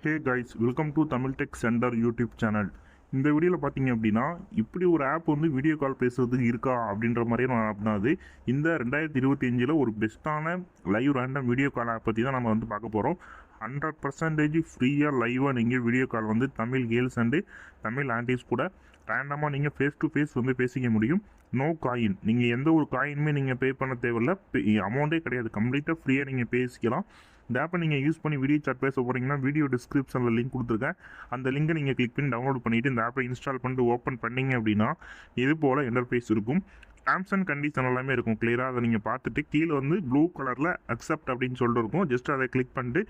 Hey guys, welcome to Tamil tech centre YouTube channel. இந்த வீடியோவில் பார்த்தீங்க அப்படின்னா, இப்படி ஒரு ஆப் வந்து வீடியோ கால் பேசுறதுக்கு இருக்கா அப்படின்ற மாதிரியான ஆப் தான் அது. இந்த 2025 ஒரு பெஸ்ட்டான live random video call app பற்றி தான் நம்ம வந்து பார்க்க போகிறோம். 100% ஃப்ரீயாக லைவாக நீங்கள் வீடியோ கால் வந்து Tamil girls and Tamil Andes கூட ரேண்டமாக நீங்கள் ஃபேஸ் டு ஃபேஸ் வந்து பேசிக்க முடியும். நோ காயின், நீங்கள் எந்த ஒரு காயினுமே நீங்கள் பே பண்ண தேவையில்ல, அமௌண்ட்டே கிடையாது, கம்ப்ளீட்டாக ஃப்ரீயாக நீங்கள் பேசிக்கலாம். இந்த ஆப்பை நீங்கள் யூஸ் பண்ணி வீடியோ சாட் பேச போகிறீங்கன்னா வீடியோ டிஸ்கிரிப்ஷனில் லிங்க் கொடுத்துருக்கேன். அந்த லிங்கை நீங்கள் கிளிக் பண்ணி டவுன்லோட் பண்ணிவிட்டு இந்த ஆப்பை இன்ஸ்டால் பண்ணிட்டு ஓப்பன் பண்ணிங்க அப்படின்னா இது போல் இன்டர்ஃபேஸ் இருக்கும். டேர்ம்ஸ் அண்ட் கண்டிஷன் எல்லாமே இருக்கும் கிளியராக. அதை நீங்கள் பார்த்துட்டு கீழே வந்து ப்ளூ கலரில் அக்செப்ட் அப்படின்னு சொல்லிட்டு இருக்கும். ஜஸ்ட் அதை கிளிக் பண்ணிட்டு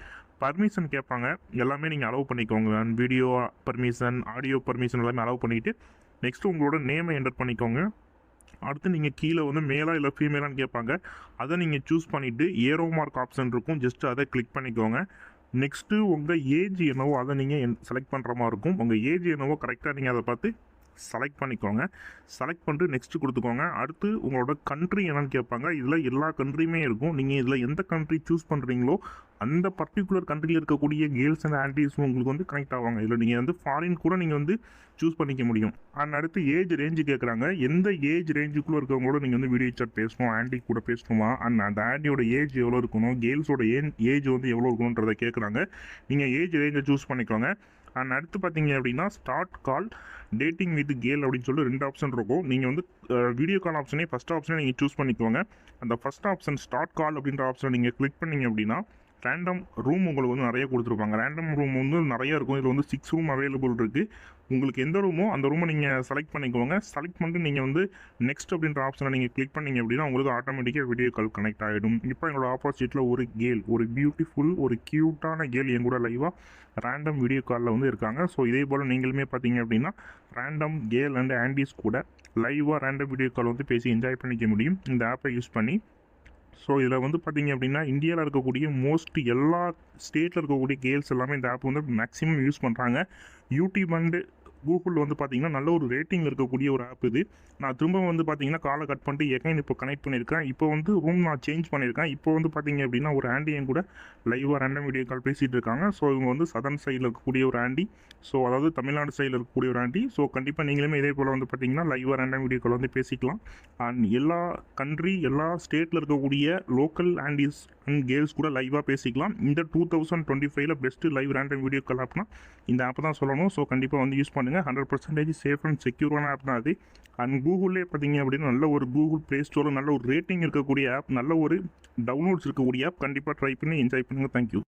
பர்மிஷன் கேட்பாங்க, எல்லாமே நீங்கள் அலோவ் பண்ணிக்கோங்க. வீடியோ பர்மிஷன், ஆடியோ பர்மிஷன் எல்லாமே அலோவ் பண்ணிவிட்டு நெக்ஸ்ட்டு உங்களோட நேமை என்டர் பண்ணிக்கோங்க. அடுத்து நீங்கள் கீழே வந்து மேலா இல்லை ஃபீமேலான்னு கேட்பாங்க. அதை நீங்கள் சூஸ் பண்ணிவிட்டு ஏரோ மார்க் ஆப்ஷன் இருக்கும், ஜஸ்ட் அதை கிளிக் பண்ணிக்கோங்க. நெக்ஸ்ட்டு உங்கள் ஏஜ் என்னவோ அதை நீங்கள் செலக்ட் பண்ணுற மாதிரி இருக்கும். உங்கள் ஏஜ் என்னவோ கரெக்டாக நீங்கள் அதை பார்த்து செலக்ட் பண்ணிக்கோங்க. செலக்ட் பண்ணிட்டு நெக்ஸ்ட்டு கொடுத்துக்கோங்க. அடுத்து உங்களோட கண்ட்ரி என்னன்னு கேட்பாங்க. இதில் எல்லா கண்ட்ரியுமே இருக்கும். நீங்கள் இதில் எந்த கண்ட்ரி சூஸ் பண்ணுறீங்களோ அந்த பர்டிகுலர் கண்ட்ரியில் இருக்கக்கூடிய கேர்ள்ஸ் அண்ட் ஆன்டிஸ் உங்களுக்கு வந்து கனெக்ட் ஆவாங்க. இதில் நீங்கள் வந்து ஃபாரின் கூட நீங்கள் வந்து சூஸ் பண்ணிக்க முடியும். அண்ட் அடுத்து ஏஜ் ரேஞ்சு கேட்குறாங்க. எந்த ஏஜ் ரேஞ்சுக்குள்ளே இருக்கவங்களோட நீங்கள் வந்து வீடியோ சாட் பேசணும், ஆன்டி கூட பேசணுமா, அண்ட் அந்த ஆன்டியோட ஏஜ் எவ்வளோ இருக்கணும், கேர்ள்ஸோட ஏஜ் வந்து எவ்வளோ இருக்கணுன்றதை கேட்குறாங்க. நீங்கள் ஏஜ் ரேஞ்சை சூஸ் பண்ணிக்கோங்க. அண்ட் அடுத்து பார்த்தீங்க அப்படின்னா start call dating with girl அப்படின்னு சொல்லி 2 ஆப்ஷன் இருக்கும். நீங்கள் வந்து வீடியோ கால் ஆப்ஷனே ஃபஸ்ட் ஆப்ஷனே நீங்கள் சூஸ் பண்ணிக்கோங்க. அந்த ஃபஸ்ட் ஆப்ஷன் ஸ்டார்ட் கால் அப்படின்ற ஆப்ஷனை நீங்கள் கிளிக் பண்ணிங்க அப்படின்னா ரேண்டம் ரூம் உங்களுக்கு வந்து நிறைய கொடுத்துருப்பாங்க. ரேண்டம் ரூம் வந்து நிறைய இருக்கும். இதில் வந்து 6 ரூம் அவைலபிள் இருக்குது. உங்களுக்கு எந்த ரூமோ அந்த ரூமை நீங்கள் செலக்ட் பண்ணிக்கோங்க. செலக்ட் பண்ணிட்டு நீங்கள் வந்து நெக்ஸ்ட் அப்படின்ற ஆப்ஷனை நீங்கள் கிளிக் பண்ணிங்க அப்படின்னா உங்களுக்கு ஆட்டோமேட்டிக்காக வீடியோ கால் கனெக்ட் ஆகிடும். இப்போ எங்களோட ஆப்போசிட்டில் ஒரு கேர்ள், ஒரு பியூட்டிஃபுல் ஒரு க்யூட்டான கேர்ள் என் கூட லைவாக ரேண்டம் வீடியோ காலில் வந்து இருக்காங்க. ஸோ இதே போல் நீங்களுமே பார்த்தீங்க அப்படின்னா ரேண்டம் கேர்ள் அண்ட் ஆண்டிஸ் கூட லைவாக ரேண்டம் வீடியோ கால் வந்து பேசி என்ஜாய் பண்ணிக்க முடியும் இந்த ஆப்பை யூஸ் பண்ணி. ஸோ இதில் வந்து பார்த்திங்க அப்படின்னா இந்தியாவில் இருக்கக்கூடிய மோஸ்ட் எல்லா ஸ்டேட்டில் இருக்கக்கூடிய கேர்ள்ஸ் எல்லாமே இந்த ஆப் வந்து மேக்ஸிமம் யூஸ் பண்ணுறாங்க. யூடியூப் அண்டு கூகுள் வந்து பார்த்திங்கன்னா நல்ல ஒரு ரேட்டிங் இருக்கக்கூடிய ஒரு ஆப் இது. நான் திரும்ப வந்து பார்த்திங்கன்னா காலை கட் பண்ணிட்டு எகைன் இப்போ கனெக்ட் பண்ணியிருக்கேன். இப்போ வந்து ரூம் நான் சேஞ்ச் பண்ணியிருக்கேன். இப்போ வந்து பார்த்திங்க அப்படின்னா ஒரு ஆண்டியும் கூட லைவாக ரேண்டம் வீடியோ கால் பேசிகிட்டு இருக்காங்க. ஸோ இவங்க வந்து சதர்ன் சைடில் இருக்கக்கூடிய ஒரு ஆண்டி, ஸோ அதாவது தமிழ்நாடு சைடில் இருக்கக்கூடிய ஒரு ஆண்டி. ஸோ கண்டிப்பாக நீங்களுமே இதே போல் வந்து பார்த்திங்கன்னா லைவாக ரேண்டம் வீடியோ கால் வந்து பேசிக்கலாம். அண்ட் எல்லா கண்ட்ரி எல்லா ஸ்டேட்டில் இருக்கக்கூடிய லோக்கல் ஆண்டிஸ் அண்ட் கேர்ள்ஸ் கூட லைவாக பேசிக்கலாம். இந்த 2025 best live random video call ஆப்னா இந்த ஆப் தான் சொல்லணும். ஸோ கண்டிப்பாக வந்து யூஸ் பண்ணுங்கள். 100% சேஃப் அண்ட் செக்யூரான ஆப் தான் அது. அண்ட் கூகுள்லேயே பார்த்தீங்க அப்படின்னா நல்ல ஒரு கூகுள் ப்ளே ஸ்டோரில் நல்ல ஒரு ரேட்டிங் இருக்கக்கூடிய ஆப், நல்ல ஒரு டவுன்லோட்ஸ் இருக்கக்கூடிய ஆப். கண்டிப்பாக ட்ரை பண்ணி என்ஜாய் பண்ணுங்கள். தேங்க்யூ.